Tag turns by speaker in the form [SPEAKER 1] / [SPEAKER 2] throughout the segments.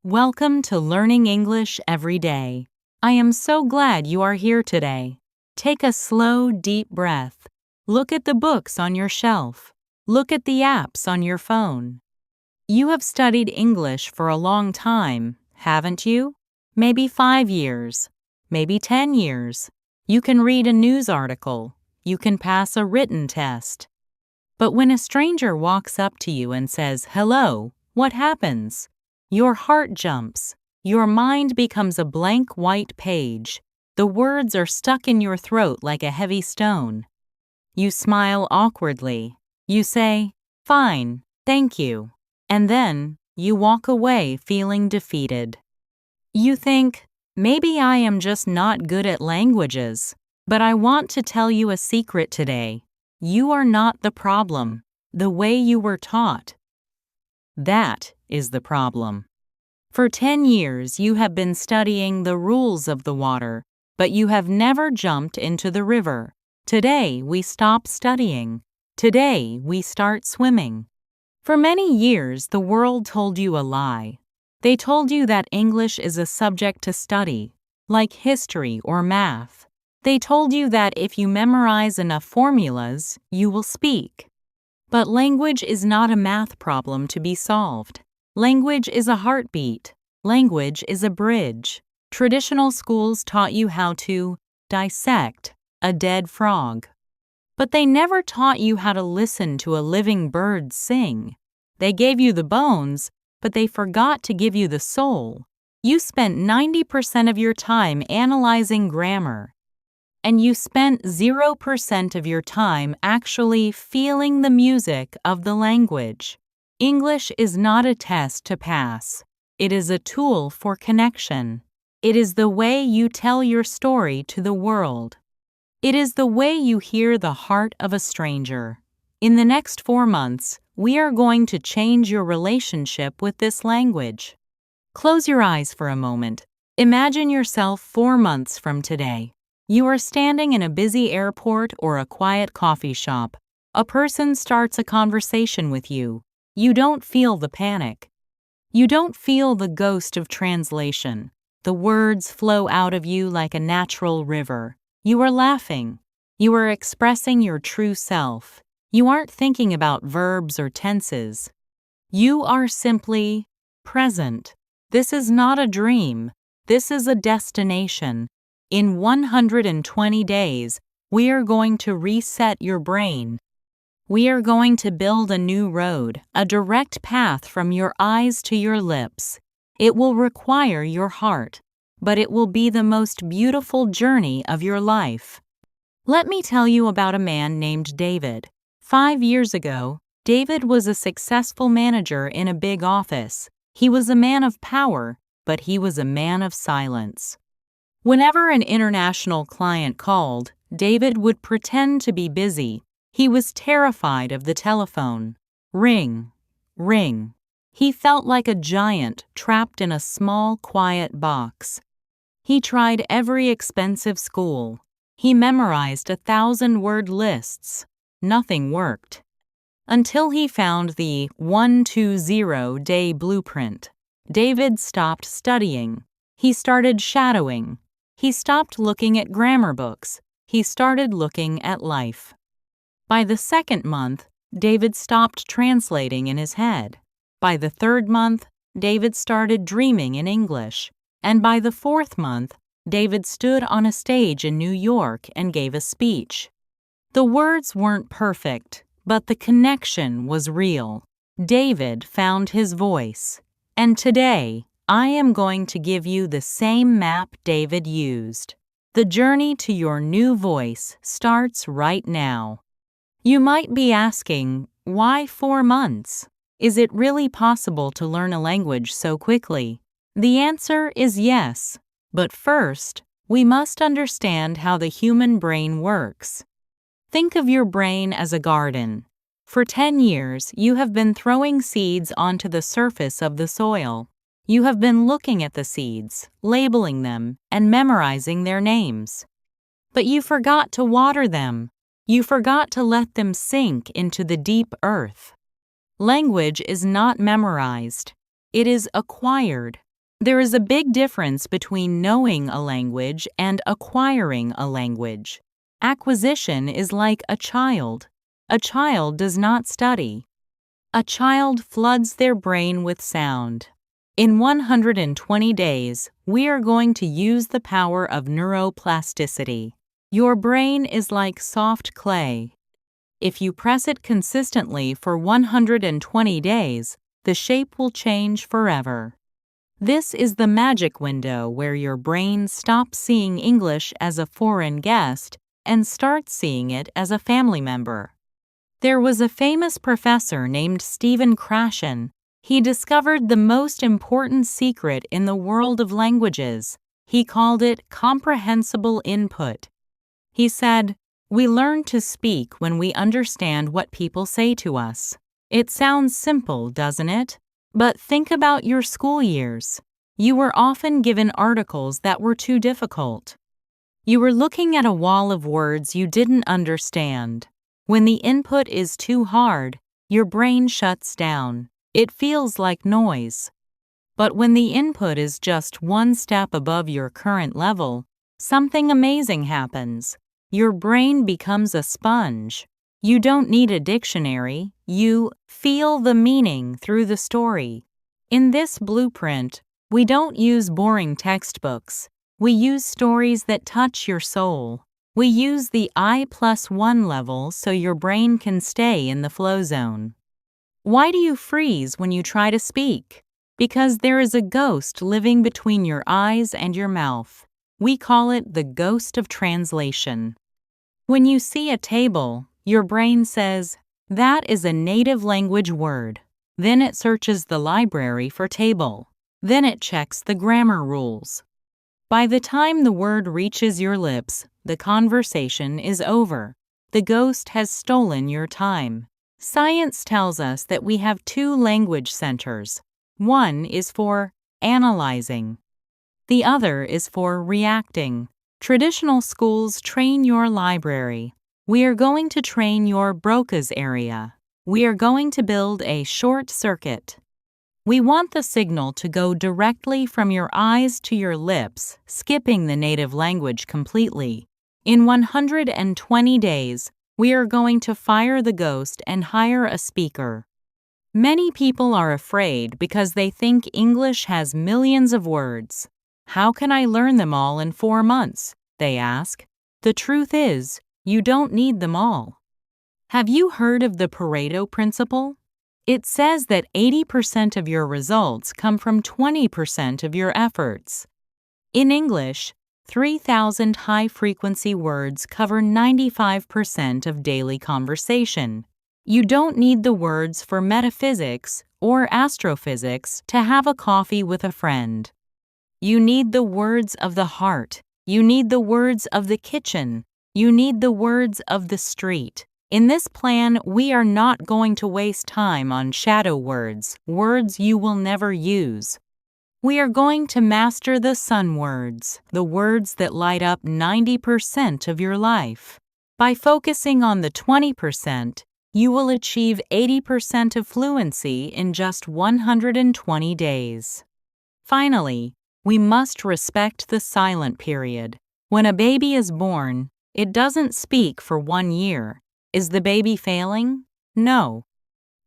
[SPEAKER 1] Welcome to Learning English Every Day. I am so glad you are here today. Take a slow, deep breath. Look at the books on your shelf. Look at the apps on your phone. You have studied English for a long time, haven't you? Maybe 5 years, maybe 10 years. You can read a news article. You can pass a written test. But when a stranger walks up to you and says, "Hello," what happens? Your heart jumps. Your mind becomes a blank white page. The words are stuck in your throat like a heavy stone. You smile awkwardly. You say, "Fine, thank you." And then you walk away feeling defeated. You think, maybe I am just not good at languages. But I want to tell you a secret today. You are not the problem. The way you were taught. That is the problem. For 10 years you have been studying the rules of the water, but you have never jumped into the river. Today we stop studying. Today we start swimming. For many years the world told you a lie. They told you that English is a subject to study, like history or math. They told you that if you memorize enough formulas, you will speak. But language is not a math problem to be solved. Language is a heartbeat. Language is a bridge. Traditional schools taught you how to dissect a dead frog. But they never taught you how to listen to a living bird sing. They gave you the bones, but they forgot to give you the soul. You spent 90% of your time analyzing grammar. And you spent 0% of your time actually feeling the music of the language. English is not a test to pass. It is a tool for connection. It is the way you tell your story to the world. It is the way you hear the heart of a stranger. In the next 4 months, we are going to change your relationship with this language. Close your eyes for a moment. Imagine yourself 4 months from today. You are standing in a busy airport or a quiet coffee shop. A person starts a conversation with you. You don't feel the panic. You don't feel the ghost of translation. The words flow out of you like a natural river. You are laughing. You are expressing your true self. You aren't thinking about verbs or tenses. You are simply present. This is not a dream. This is a destination. In 120 days, we are going to reset your brain. We are going to build a new road, a direct path from your eyes to your lips. It will require your heart, but it will be the most beautiful journey of your life. Let me tell you about a man named David. 5 years ago, David was a successful manager in a big office. He was a man of power, but he was a man of silence. Whenever an international client called, David would pretend to be busy. He was terrified of the telephone. Ring, ring. He felt like a giant trapped in a small, quiet box. He tried every expensive school. He memorized 1,000-word lists. Nothing worked. Until he found the 120-day blueprint. David stopped studying. He started shadowing. He stopped looking at grammar books. He started looking at life. By the 2nd month, David stopped translating in his head. By the 3rd month, David started dreaming in English. And by the 4th month, David stood on a stage in New York and gave a speech. The words weren't perfect, but the connection was real. David found his voice. And today, I am going to give you the same map David used. The journey to your new voice starts right now. You might be asking, why 4 months? Is it really possible to learn a language so quickly? The answer is yes. But first, we must understand how the human brain works. Think of your brain as a garden. For 10 years, you have been throwing seeds onto the surface of the soil. You have been looking at the seeds, labeling them, and memorizing their names. But you forgot to water them. You forgot to let them sink into the deep earth. Language is not memorized. It is acquired. There is a big difference between knowing a language and acquiring a language. Acquisition is like a child. A child does not study. A child floods their brain with sound. In 120 days, we are going to use the power of neuroplasticity. Your brain is like soft clay. If you press it consistently for 120 days, the shape will change forever. This is the magic window where your brain stops seeing English as a foreign guest and starts seeing it as a family member. There was a famous professor named Stephen Krashen. He discovered the most important secret in the world of languages. He called it comprehensible input. He said, "We learn to speak when we understand what people say to us." It sounds simple, doesn't it? But think about your school years. You were often given articles that were too difficult. You were looking at a wall of words you didn't understand. When the input is too hard, your brain shuts down. It feels like noise. But when the input is just one step above your current level, something amazing happens. Your brain becomes a sponge. You don't need a dictionary. You feel the meaning through the story. In this blueprint, we don't use boring textbooks. We use stories that touch your soul. We use the I+1 level so your brain can stay in the flow zone. Why do you freeze when you try to speak? Because there is a ghost living between your eyes and your mouth. We call it the ghost of translation. When you see a table, your brain says, "That is a native language word." Then it searches the library for table. Then it checks the grammar rules. By the time the word reaches your lips, the conversation is over. The ghost has stolen your time. Science tells us that we have two language centers. One is for analyzing. The other is for reacting. Traditional schools train your library. We are going to train your Broca's area. We are going to build a short circuit. We want the signal to go directly from your eyes to your lips, skipping the native language completely. In 120 days, we are going to fire the ghost and hire a speaker. Many people are afraid because they think English has millions of words. How can I learn them all in 4 months? They ask. The truth is, you don't need them all. Have you heard of the Pareto principle? It says that 80% of your results come from 20% of your efforts. In English, 3,000 high-frequency words cover 95% of daily conversation. You don't need the words for metaphysics or astrophysics to have a coffee with a friend. You need the words of the heart. You need the words of the kitchen. You need the words of the street. In this plan, we are not going to waste time on shadow words, words you will never use. We are going to master the sun words, the words that light up 90% of your life. By focusing on the 20%, you will achieve 80% of fluency in just 120 days. Finally, we must respect the silent period. When a baby is born, it doesn't speak for 1 year. Is the baby failing? No.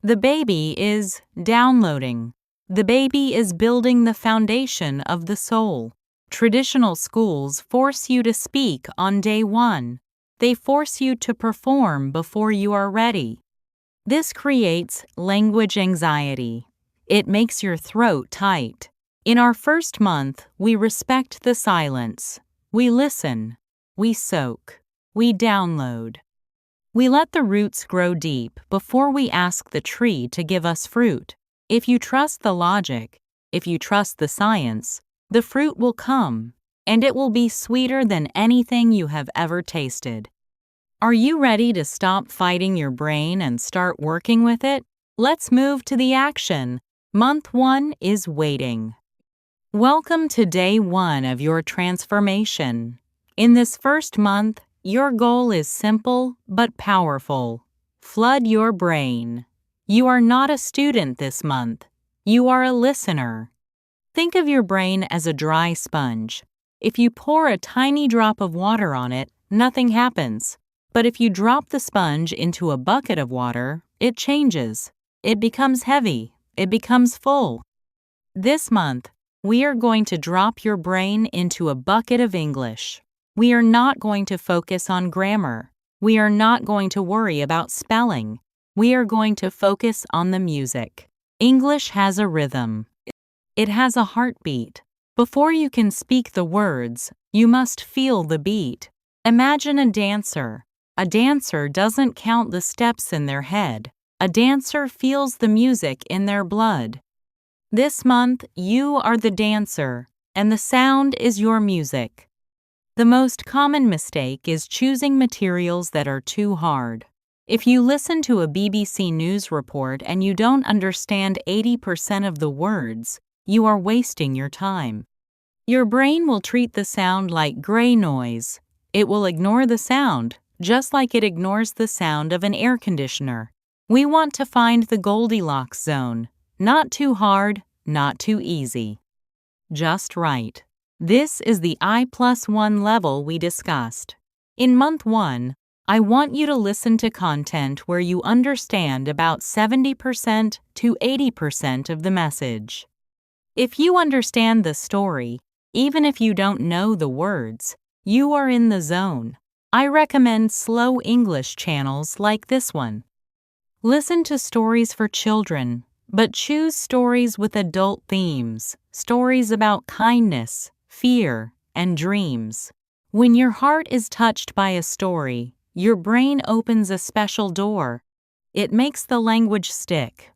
[SPEAKER 1] The baby is downloading. The baby is building the foundation of the soul. Traditional schools force you to speak on day 1. They force you to perform before you are ready. This creates language anxiety. It makes your throat tight. In our first month, we respect the silence. We listen. We soak. We download. We let the roots grow deep before we ask the tree to give us fruit. If you trust the logic, if you trust the science, the fruit will come, and it will be sweeter than anything you have ever tasted. Are you ready to stop fighting your brain and start working with it? Let's move to the action. Month 1 is waiting. Welcome to day 1 of your transformation. In this first month, your goal is simple but powerful. Flood your brain. You are not a student this month. You are a listener. Think of your brain as a dry sponge. If you pour a tiny drop of water on it, nothing happens. But if you drop the sponge into a bucket of water, it changes. It becomes heavy. It becomes full. This month, we are going to drop your brain into a bucket of English. We are not going to focus on grammar. We are not going to worry about spelling. We are going to focus on the music. English has a rhythm. It has a heartbeat. Before you can speak the words, you must feel the beat. Imagine a dancer. A dancer doesn't count the steps in their head. A dancer feels the music in their blood. This month, you are the dancer, and the sound is your music. The most common mistake is choosing materials that are too hard. If you listen to a BBC News report and you don't understand 80% of the words, you are wasting your time. Your brain will treat the sound like gray noise. It will ignore the sound, just like it ignores the sound of an air conditioner. We want to find the Goldilocks zone. Not too hard, not too easy. Just right. This is the I+1 level we discussed. In month 1, I want you to listen to content where you understand about 70% to 80% of the message. If you understand the story, even if you don't know the words, you are in the zone. I recommend slow English channels like this one. Listen to stories for children, but choose stories with adult themes, stories about kindness, fear, and dreams. When your heart is touched by a story, your brain opens a special door. It makes the language stick.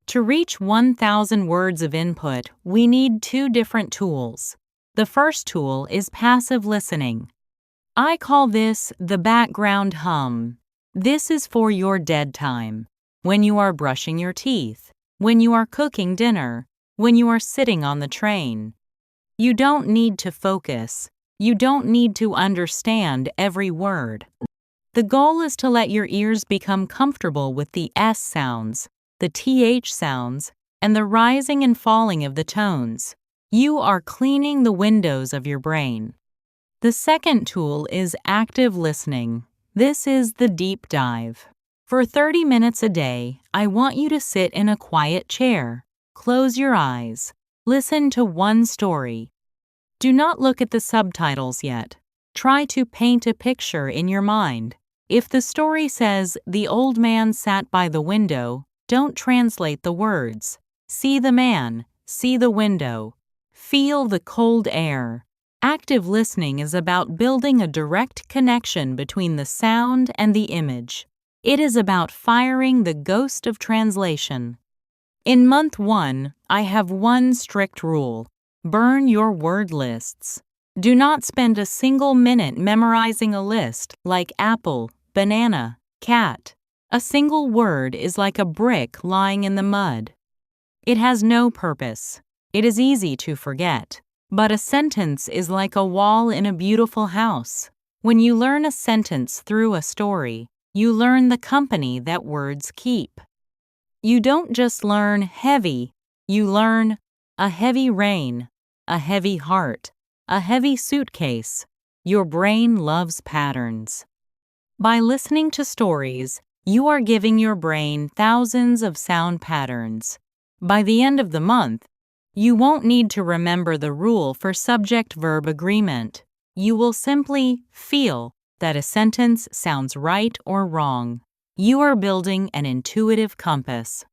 [SPEAKER 1] To reach 1,000 words of input, we need 2 different tools. The first tool is passive listening. I call this the background hum. This is for your dead time. When you are brushing your teeth, when you are cooking dinner, when you are sitting on the train. You don't need to focus. You don't need to understand every word. The goal is to let your ears become comfortable with the S sounds, the TH sounds, and the rising and falling of the tones. You are cleaning the windows of your brain. The second tool is active listening. This is the deep dive. For 30 minutes a day, I want you to sit in a quiet chair. Close your eyes. Listen to one story. Do not look at the subtitles yet. Try to paint a picture in your mind. If the story says, "The old man sat by the window," don't translate the words. See the man, see the window. Feel the cold air. Active listening is about building a direct connection between the sound and the image. It is about firing the ghost of translation. In month 1, I have one strict rule. Burn your word lists. Do not spend a single minute memorizing a list like apple, banana, cat. A single word is like a brick lying in the mud. It has no purpose. It is easy to forget. But a sentence is like a wall in a beautiful house. When you learn a sentence through a story, you learn the company that words keep. You don't just learn heavy, you learn a heavy rain, a heavy heart, a heavy suitcase. Your brain loves patterns. By listening to stories, you are giving your brain thousands of sound patterns. By the end of the month, you won't need to remember the rule for subject-verb agreement. You will simply feel that a sentence sounds right or wrong. You are building an intuitive compass.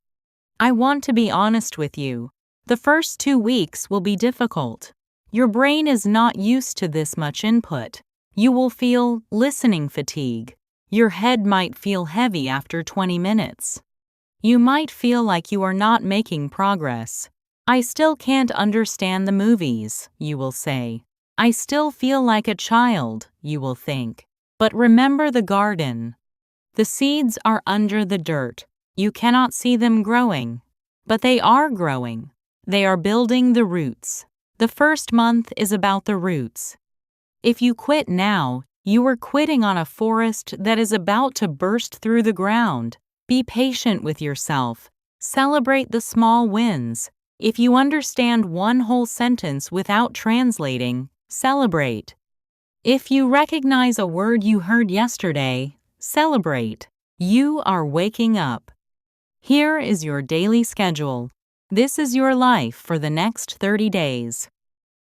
[SPEAKER 1] I want to be honest with you. The first 2 weeks will be difficult. Your brain is not used to this much input. You will feel listening fatigue. Your head might feel heavy after 20 minutes. You might feel like you are not making progress. I still can't understand the movies, you will say. I still feel like a child, you will think. But remember the garden. The seeds are under the dirt. You cannot see them growing. But they are growing. They are building the roots. The first month is about the roots. If you quit now, you are quitting on a forest that is about to burst through the ground. Be patient with yourself. Celebrate the small wins. If you understand one whole sentence without translating, celebrate. If you recognize a word you heard yesterday, celebrate. You are waking up. Here is your daily schedule. This is your life for the next 30 days.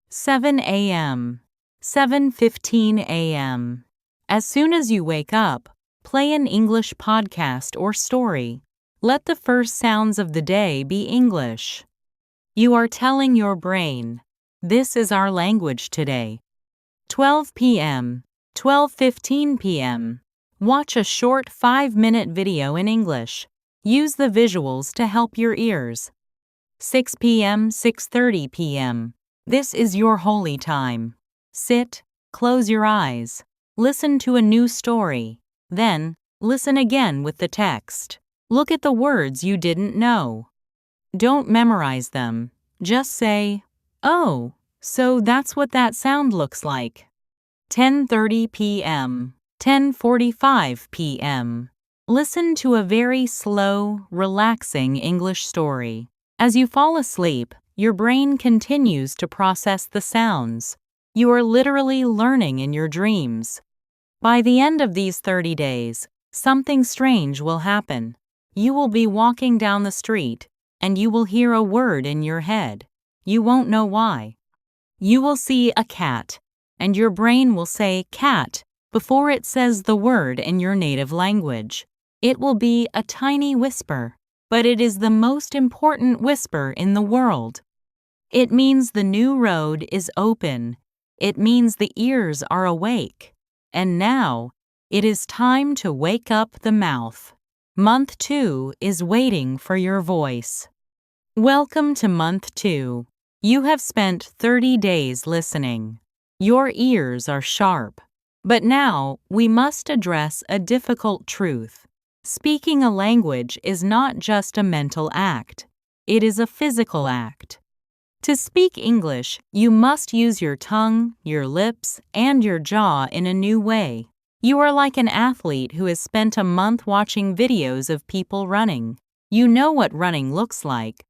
[SPEAKER 1] 7 a.m. 7:15 a.m. As soon as you wake up, play an English podcast or story. Let the first sounds of the day be English. You are telling your brain, this is our language today. 12 p.m. 12:15 p.m. Watch a short 5-minute video in English. Use the visuals to help your ears. 6 p.m. 6:30 p.m. This is your holy time. Sit, close your eyes, listen to a new story, then listen again with the text. Look at the words you didn't know. Don't memorize them. Just say, oh, so that's what that sound looks like. 10:30 p.m. 10:45 p.m. Listen to a very slow, relaxing English story. As you fall asleep, your brain continues to process the sounds. You are literally learning in your dreams. By the end of these 30 days, something strange will happen. You will be walking down the street, and you will hear a word in your head. You won't know why. You will see a cat, and your brain will say cat before it says the word in your native language. It will be a tiny whisper, but it is the most important whisper in the world. It means the new road is open. It means the ears are awake. And now, it is time to wake up the mouth. Month 2 is waiting for your voice. Welcome to Month 2. You have spent 30 days listening. Your ears are sharp. But now, we must address a difficult truth. Speaking a language is not just a mental act. It is a physical act. To speak English, you must use your tongue, your lips, and your jaw in a new way. You are like an athlete who has spent a month watching videos of people running. You know what running looks like.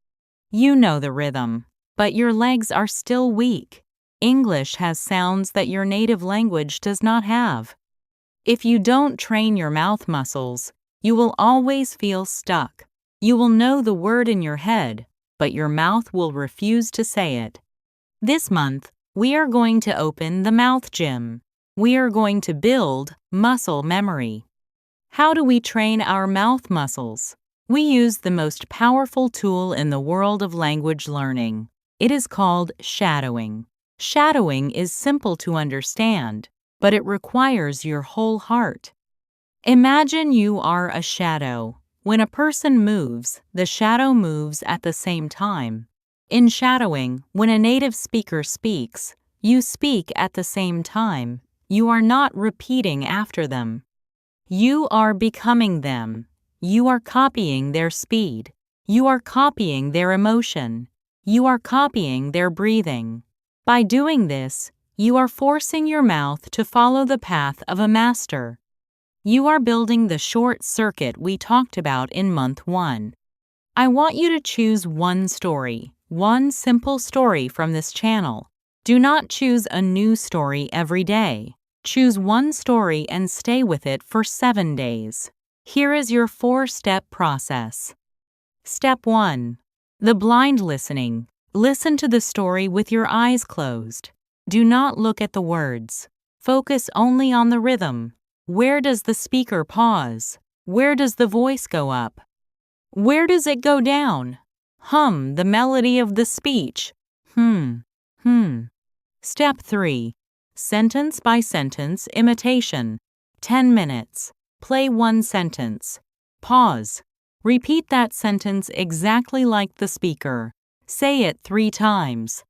[SPEAKER 1] You know the rhythm, but your legs are still weak. English has sounds that your native language does not have. If you don't train your mouth muscles, you will always feel stuck. You will know the word in your head, but your mouth will refuse to say it. This month, we are going to open the mouth gym. We are going to build muscle memory. How do we train our mouth muscles? We use the most powerful tool in the world of language learning. It is called shadowing. Shadowing is simple to understand, but it requires your whole heart. Imagine you are a shadow. When a person moves, the shadow moves at the same time. In shadowing, when a native speaker speaks, you speak at the same time. You are not repeating after them. You are becoming them. You are copying their speed. You are copying their emotion. You are copying their breathing. By doing this, you are forcing your mouth to follow the path of a master. You are building the short circuit we talked about in Month 1. I want you to choose one story, one simple story from this channel. Do not choose a new story every day. Choose one story and stay with it for 7 days. Here is your 4-step process. Step 1. The blind listening. Listen to the story with your eyes closed. Do not look at the words. Focus only on the rhythm. Where does the speaker pause? Where does the voice go up? Where does it go down? Hum the melody of the speech. Step 3. Sentence by sentence imitation. 10 minutes. Play one sentence. Pause. Repeat that sentence exactly like the speaker. Say it 3 times.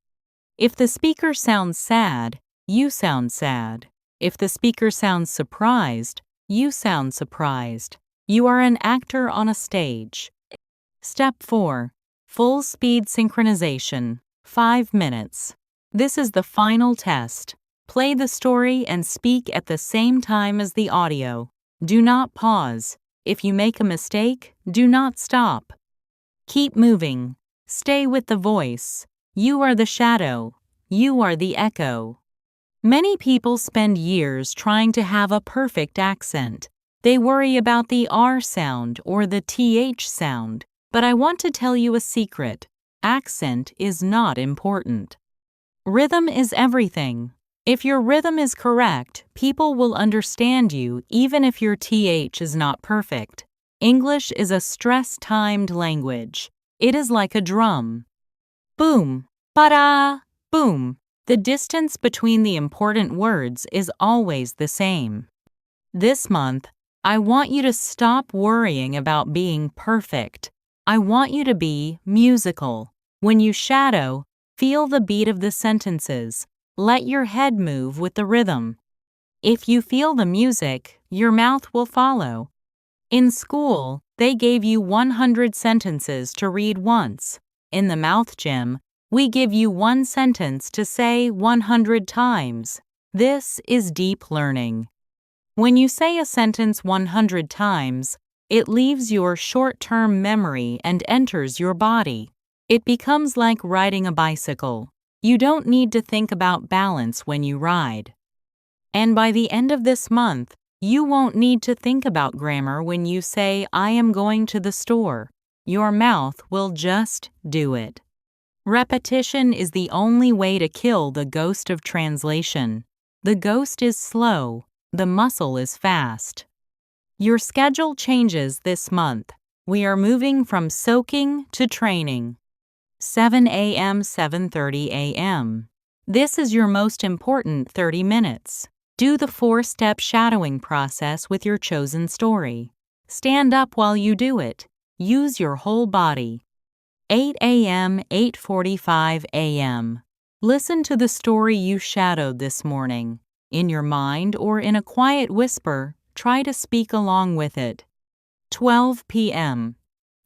[SPEAKER 1] If the speaker sounds sad, you sound sad. If the speaker sounds surprised, you sound surprised. You are an actor on a stage. Step 4. Full speed synchronization. 5 minutes. This is the final test. Play the story and speak at the same time as the audio. Do not pause. If you make a mistake, do not stop. Keep moving. Stay with the voice. You are the shadow. You are the echo. Many people spend years trying to have a perfect accent. They worry about the R sound or the TH sound. But I want to tell you a secret. Accent is not important. Rhythm is everything. If your rhythm is correct, people will understand you even if your TH is not perfect. English is a stress-timed language. It is like a drum. Boom, ba-da, boom. The distance between the important words is always the same. This month, I want you to stop worrying about being perfect. I want you to be musical. When you shadow, feel the beat of the sentences. Let your head move with the rhythm. If you feel the music, your mouth will follow. In school, they gave you 100 sentences to read once. In the mouth gym, we give you one sentence to say 100 times. This is deep learning. When you say a sentence 100 times, it leaves your short-term memory and enters your body. It becomes like riding a bicycle. You don't need to think about balance when you ride. And by the end of this month, you won't need to think about grammar when you say, I am going to the store. Your mouth will just do it. Repetition is the only way to kill the ghost of translation. The ghost is slow, the muscle is fast. Your schedule changes this month. We are moving from soaking to training. 7 a.m., 7:30 a.m. This is your most important 30 minutes. Do the 4-step shadowing process with your chosen story. Stand up while you do it. Use your whole body. 8 a.m., 8:45 a.m. Listen to the story you shadowed this morning. In your mind or in a quiet whisper, try to speak along with it. 12 p.m.,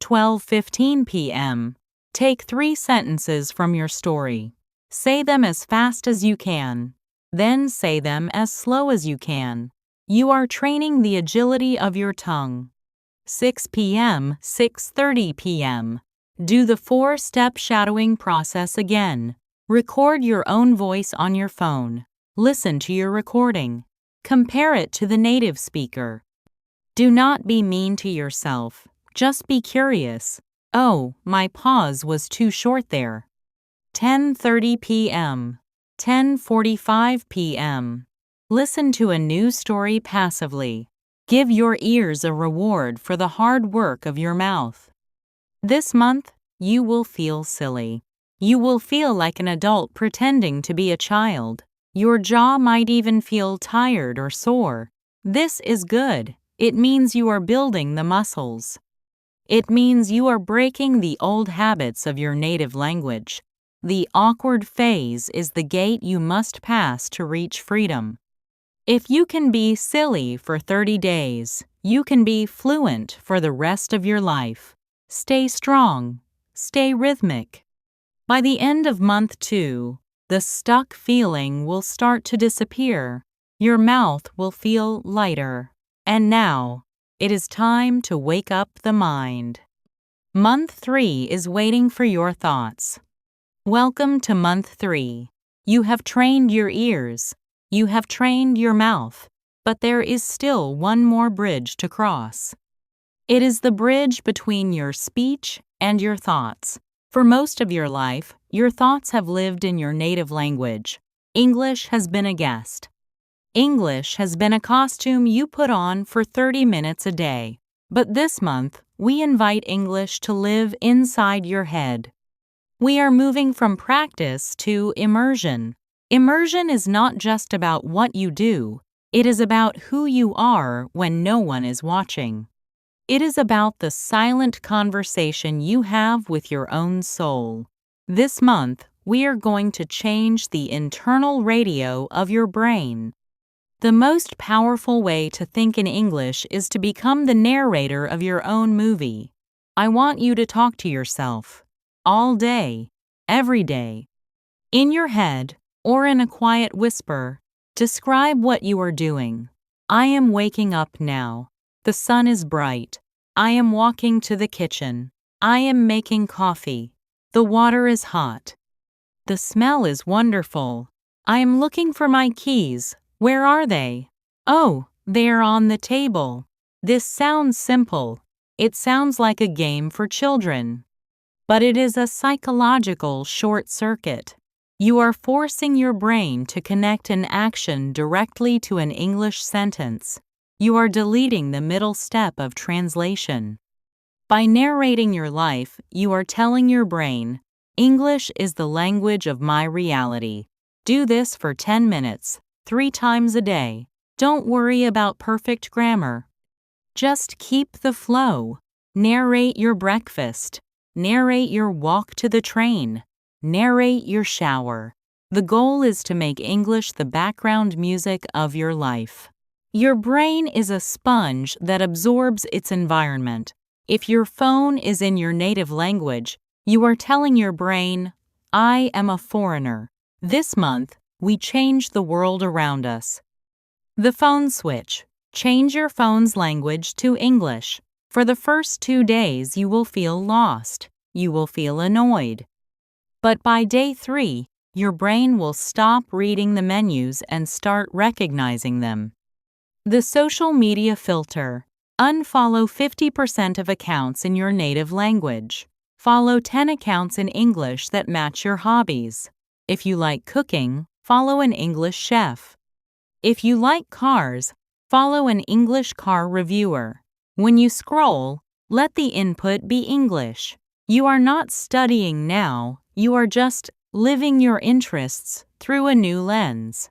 [SPEAKER 1] 12:15 p.m. Take 3 sentences from your story. Say them as fast as you can. Then say them as slow as you can. You are training the agility of your tongue. 6 p.m., 6:30 p.m. Do the 4-step shadowing process again. Record your own voice on your phone. Listen to your recording. Compare it to the native speaker. Do not be mean to yourself. Just be curious. Oh, my pause was too short there. 10:30 p.m. 10:45 p.m. Listen to a new story passively. Give your ears a reward for the hard work of your mouth. This month, you will feel silly. You will feel like an adult pretending to be a child. Your jaw might even feel tired or sore. This is good. It means you are building the muscles. It means you are breaking the old habits of your native language. The awkward phase is the gate you must pass to reach freedom. If you can be silly for 30 days, you can be fluent for the rest of your life. Stay strong. Stay rhythmic. By the end of month 2, the stuck feeling will start to disappear. Your mouth will feel lighter. And now, it is time to wake up the mind. Month 3 is waiting for your thoughts. Welcome to month 3. You have trained your ears. You have trained your mouth. But there is still one more bridge to cross. It is the bridge between your speech and your thoughts. For most of your life, your thoughts have lived in your native language. English has been a guest. English has been a costume you put on for 30 minutes a day. But this month, we invite English to live inside your head. We are moving from practice to immersion. Immersion is not just about what you do. It is about who you are when no one is watching. It is about the silent conversation you have with your own soul. This month, we are going to change the internal radio of your brain. The most powerful way to think in English is to become the narrator of your own movie. I want you to talk to yourself. All day, every day. In your head, or in a quiet whisper, describe what you are doing. I am waking up now. The sun is bright. I am walking to the kitchen. I am making coffee. The water is hot. The smell is wonderful. I am looking for my keys. Where are they? Oh, they are on the table. This sounds simple. It sounds like a game for children. But it is a psychological short circuit. You are forcing your brain to connect an action directly to an English sentence. You are deleting the middle step of translation. By narrating your life, you are telling your brain, English is the language of my reality. Do this for 10 minutes, 3 times a day. Don't worry about perfect grammar. Just keep the flow. Narrate your breakfast. Narrate your walk to the train. Narrate your shower. The goal is to make English the background music of your life. Your brain is a sponge that absorbs its environment. If your phone is in your native language, you are telling your brain, I am a foreigner. This month, we change the world around us. The phone switch. Change your phone's language to English. For the first 2 days, you will feel lost. You will feel annoyed. But by day 3, your brain will stop reading the menus and start recognizing them. The social media filter. Unfollow 50% of accounts in your native language. Follow 10 accounts in English that match your hobbies. If you like cooking, follow an English chef. If you like cars, follow an English car reviewer. When you scroll, let the input be English. You are not studying now, you are just living your interests through a new lens.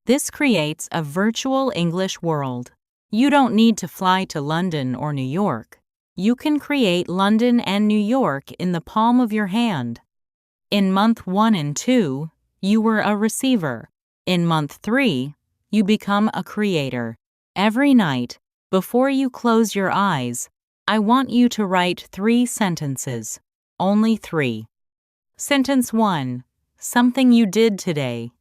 [SPEAKER 1] This creates a virtual English world. You don't need to fly to London or New York. You can create London and New York in the palm of your hand. In month 1 and 2, you were a receiver. In month 3, you become a creator. Every night, before you close your eyes, I want you to write 3 sentences. Only 3. Sentence 1. Something you did today.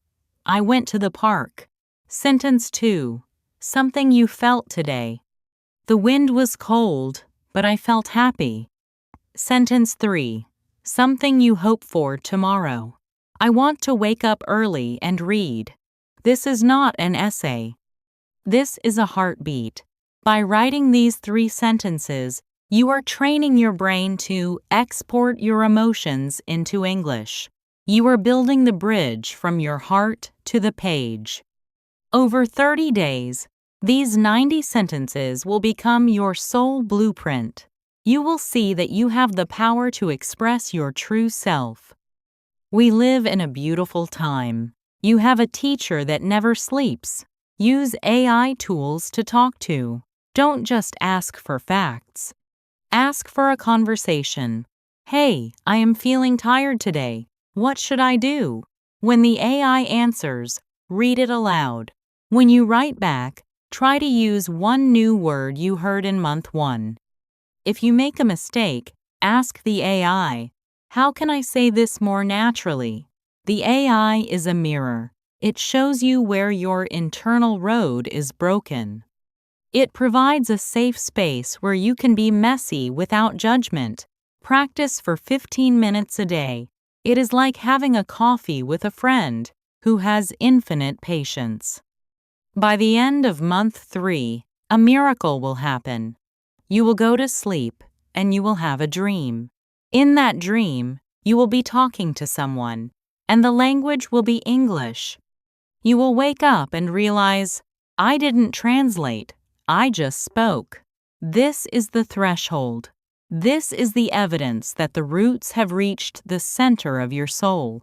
[SPEAKER 1] I went to the park. Sentence 2. Something you felt today. The wind was cold, but I felt happy. Sentence 3. Something you hope for tomorrow. I want to wake up early and read. This is not an essay. This is a heartbeat. By writing these 3 sentences, you are training your brain to export your emotions into English. You are building the bridge from your heart to the page. Over 30 days, these 90 sentences will become your soul blueprint. You will see that you have the power to express your true self. We live in a beautiful time. You have a teacher that never sleeps. Use AI tools to talk to. Don't just ask for facts. Ask for a conversation. Hey, I am feeling tired today. What should I do? When the AI answers, read it aloud. When you write back, try to use one new word you heard in month 1. If you make a mistake, ask the AI, how can I say this more naturally? The AI is a mirror. It shows you where your internal road is broken. It provides a safe space where you can be messy without judgment. Practice for 15 minutes a day. It is like having a coffee with a friend who has infinite patience. By the end of month 3, a miracle will happen. You will go to sleep and you will have a dream. In that dream, you will be talking to someone, and the language will be English. You will wake up and realize, I didn't translate, I just spoke. This is the threshold. This is the evidence that the roots have reached the center of your soul.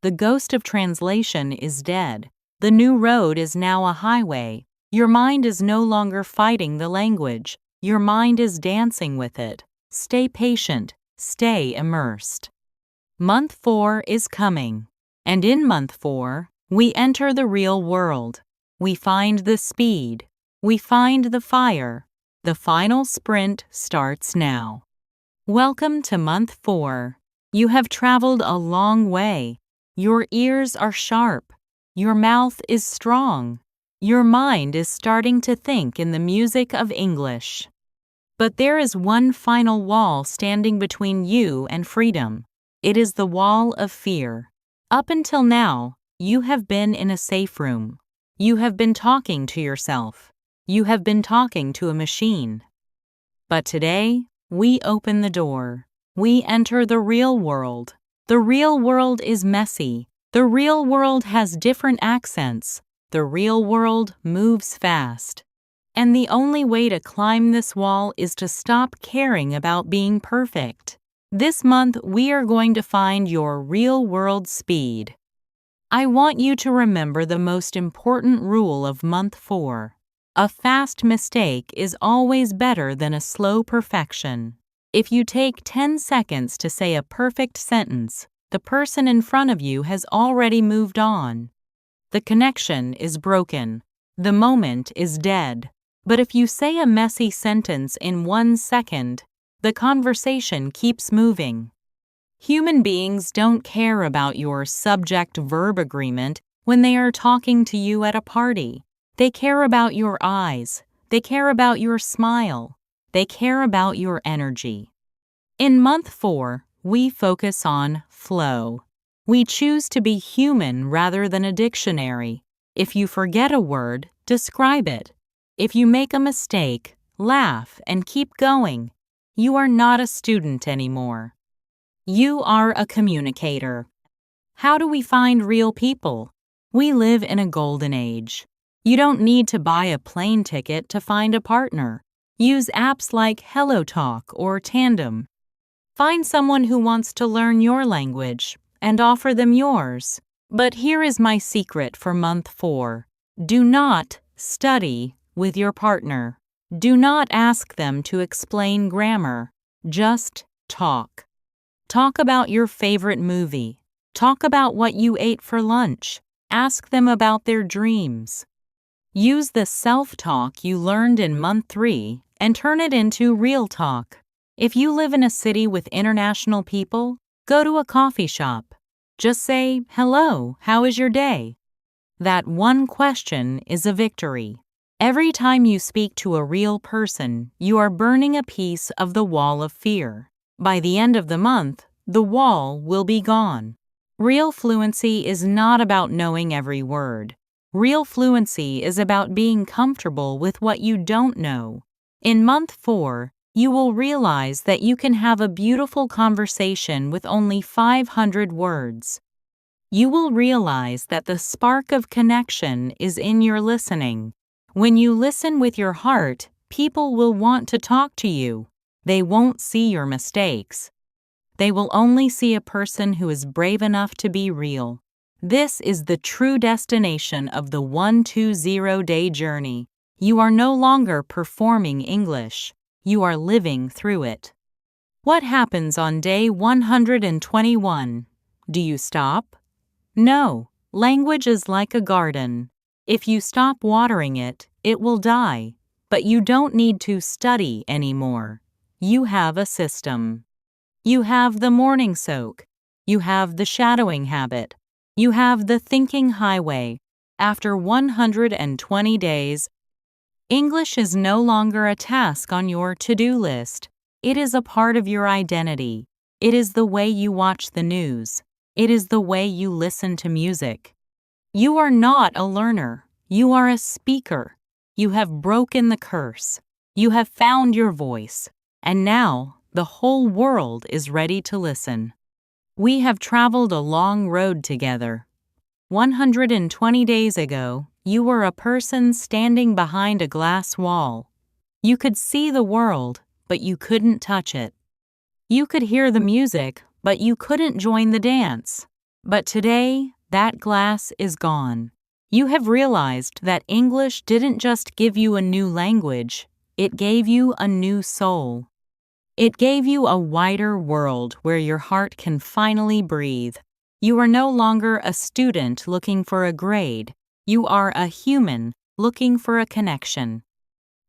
[SPEAKER 1] The ghost of translation is dead. The new road is now a highway. Your mind is no longer fighting the language. Your mind is dancing with it. Stay patient. Stay immersed. Month 4 is coming. And in month 4, we enter the real world. We find the speed. We find the fire. The final sprint starts now. Welcome to month 4. You have traveled a long way. Your ears are sharp. Your mouth is strong. Your mind is starting to think in the music of English. But there is one final wall standing between you and freedom. It is the wall of fear. Up until now, you have been in a safe room. You have been talking to yourself. You have been talking to a machine. But today, we open the door. We enter the real world. The real world is messy. The real world has different accents. The real world moves fast. And the only way to climb this wall is to stop caring about being perfect. This month, we are going to find your real-world speed. I want you to remember the most important rule of month 4. A fast mistake is always better than a slow perfection. If you take 10 seconds to say a perfect sentence, the person in front of you has already moved on. The connection is broken. The moment is dead. But if you say a messy sentence in 1 second, the conversation keeps moving. Human beings don't care about your subject-verb agreement when they are talking to you at a party. They care about your eyes. They care about your smile. They care about your energy. In month 4, we focus on flow. We choose to be human rather than a dictionary. If you forget a word, describe it. If you make a mistake, laugh and keep going. You are not a student anymore. You are a communicator. How do we find real people? We live in a golden age. You don't need to buy a plane ticket to find a partner. Use apps like HelloTalk or Tandem. Find someone who wants to learn your language and offer them yours. But here is my secret for month 4. Do not study with your partner. Do not ask them to explain grammar. Just talk. Talk about your favorite movie. Talk about what you ate for lunch. Ask them about their dreams. Use the self-talk you learned in month 3 and turn it into real talk. If you live in a city with international people, go to a coffee shop. Just say, "Hello, how is your day?" That one question is a victory. Every time you speak to a real person, you are burning a piece of the wall of fear. By the end of the month, the wall will be gone. Real fluency is not about knowing every word. Real fluency is about being comfortable with what you don't know. In month 4, you will realize that you can have a beautiful conversation with only 500 words. You will realize that the spark of connection is in your listening. When you listen with your heart, people will want to talk to you. They won't see your mistakes. They will only see a person who is brave enough to be real. This is the true destination of the 120-day journey. You are no longer performing English. You are living through it. What happens on day 121? Do you stop? No. Language is like a garden. If you stop watering it, it will die. But you don't need to study anymore. You have a system. You have the morning soak. You have the shadowing habit. You have the thinking highway. After 120 days, English is no longer a task on your to-do list. It is a part of your identity. It is the way you watch the news. It is the way you listen to music. You are not a learner. You are a speaker. You have broken the curse. You have found your voice. And now, the whole world is ready to listen. We have traveled a long road together. 120 days ago, you were a person standing behind a glass wall. You could see the world, but you couldn't touch it. You could hear the music, but you couldn't join the dance. But today, that glass is gone. You have realized that English didn't just give you a new language, it gave you a new soul. It gave you a wider world where your heart can finally breathe. You are no longer a student looking for a grade. You are a human looking for a connection.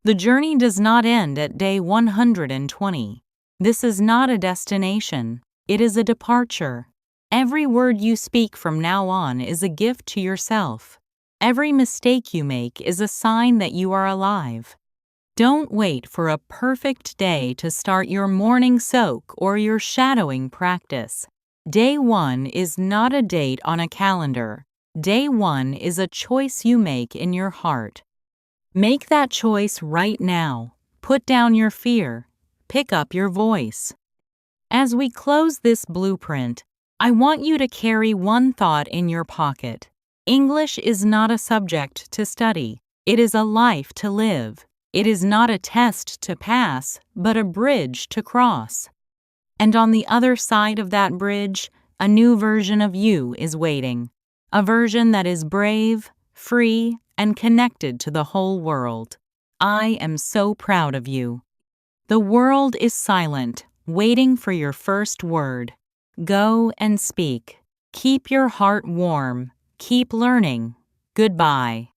[SPEAKER 1] The journey does not end at day 120. This is not a destination. It is a departure. Every word you speak from now on is a gift to yourself. Every mistake you make is a sign that you are alive. Don't wait for a perfect day to start your morning soak or your shadowing practice. Day 1 is not a date on a calendar. Day 1 is a choice you make in your heart. Make that choice right now. Put down your fear. Pick up your voice. As we close this blueprint, I want you to carry one thought in your pocket. English is not a subject to study. It is a life to live. It is not a test to pass, but a bridge to cross. And on the other side of that bridge, a new version of you is waiting. A version that is brave, free, and connected to the whole world. I am so proud of you. The world is silent, waiting for your first word. Go and speak. Keep your heart warm. Keep learning. Goodbye.